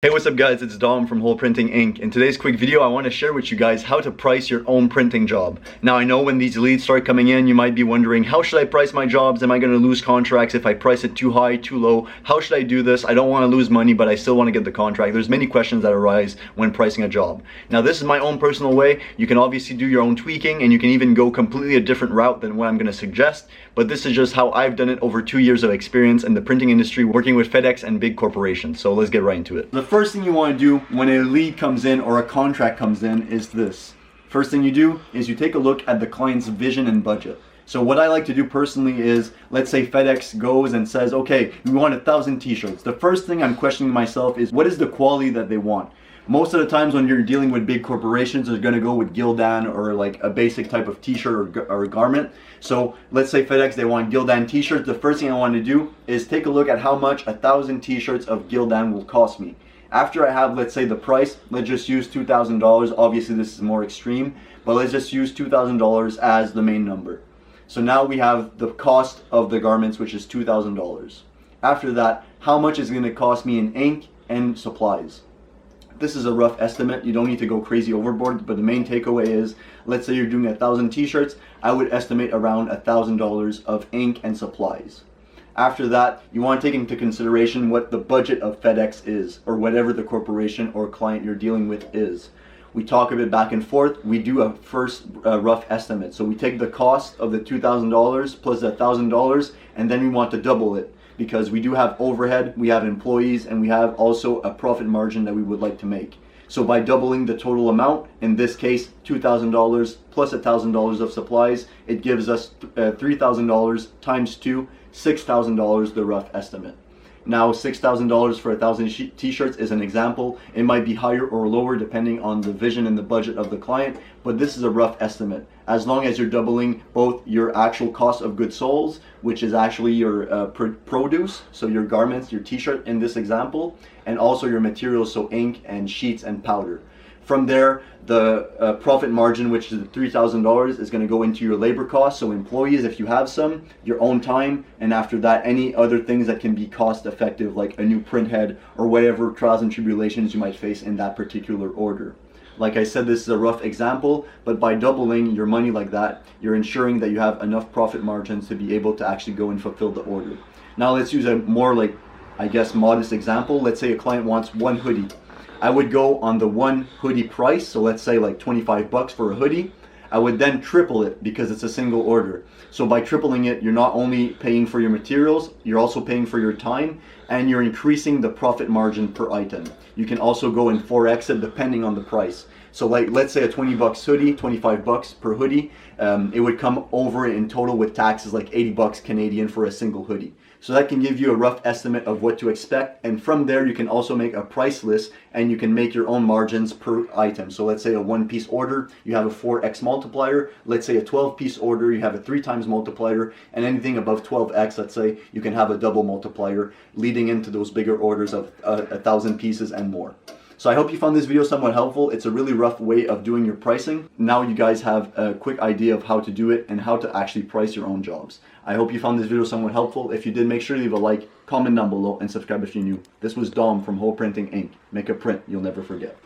Hey, what's up guys, it's Dom from Hole Printing Inc. In today's quick video, I want to share with you guys how to price your own printing job. Now I know when these leads start coming in, you might be wondering, how should I price my jobs? Am I going to lose contracts if I price it too high, too low? How should I do this? I don't want to lose money, but I still want to get the contract. There's many questions that arise when pricing a job. Now this is my own personal way. You can obviously do your own tweaking, and you can even go completely a different route than what I'm going to suggest, but this is just how I've done it over 2 years of experience in the printing industry working with FedEx and big corporations. So let's get right into it. The first thing you want to do when a lead comes in or a contract comes in is this. First thing you do is you take a look at the client's vision and budget. So what I like to do personally is, let's say FedEx goes and says, okay, we want 1,000 t-shirts. The first thing I'm questioning myself is, what is the quality that they want? Most of the times when you're dealing with big corporations, they're going to go with Gildan or like a basic type of t-shirt or a garment. So let's say FedEx, they want Gildan t-shirts. The first thing I want to do is take a look at how much 1,000 t-shirts of Gildan will cost me. After I have, let's say, the price, let's just use $2,000. Obviously this is more extreme, but let's just use $2,000 as the main number. So now we have the cost of the garments, which is $2,000. After that, how much is going to cost me in ink and supplies? This is a rough estimate. You don't need to go crazy overboard, but the main takeaway is, let's say you're doing 1,000 t-shirts, I would estimate around $1,000 of ink and supplies. After that, you want to take into consideration what the budget of FedEx is, or whatever the corporation or client you're dealing with is. We talk a bit back and forth. We do a first rough estimate. So we take the cost of the $2,000 plus the $1,000, and then we want to double it, because we do have overhead, we have employees, and we have also a profit margin that we would like to make. So by doubling the total amount, in this case $2,000 plus $1,000 of supplies, it gives us $3,000 times 2, $6,000, the rough estimate. Now $6,000 for 1,000 t-shirts is an example. It might be higher or lower depending on the vision and the budget of the client, but this is a rough estimate. As long as you're doubling both your actual cost of goods sold, which is actually your produce, so your garments, your t-shirt in this example, and also your materials, so ink and sheets and powder. From there, the profit margin, which is $3,000, is going to go into your labor costs, so employees, if you have some, your own time, and after that, any other things that can be cost effective, like a new print head or whatever trials and tribulations you might face in that particular order. Like I said, this is a rough example, but by doubling your money like that, you're ensuring that you have enough profit margins to be able to actually go and fulfill the order. Now let's use a more, like, I guess, modest example. Let's say a client wants one hoodie. I would go on the one hoodie price, so let's say like 25 bucks for a hoodie. I would then triple it because it's a single order. So by tripling it, you're not only paying for your materials, you're also paying for your time, and you're increasing the profit margin per item. You can also go and 4x it depending on the price. So like, let's say a 20 bucks hoodie, 25 bucks per hoodie, it would come over in total with taxes like 80 bucks Canadian for a single hoodie. So that can give you a rough estimate of what to expect, and from there you can also make a price list and you can make your own margins per item. So let's say a 1-piece order, you have a 4x multiplier. Let's say a 12-piece order, you have a 3 times multiplier, and anything above 12x, let's say, you can have a double multiplier, leading into those bigger orders of 1,000 pieces and more. So I hope you found this video somewhat helpful. It's a really rough way of doing your pricing. Now you guys have a quick idea of how to do it and how to actually price your own jobs. I hope you found this video somewhat helpful. If you did, make sure to leave a like, comment down below, and subscribe if you're new. This was Dom from Hole Printing Inc. Make a print you'll never forget.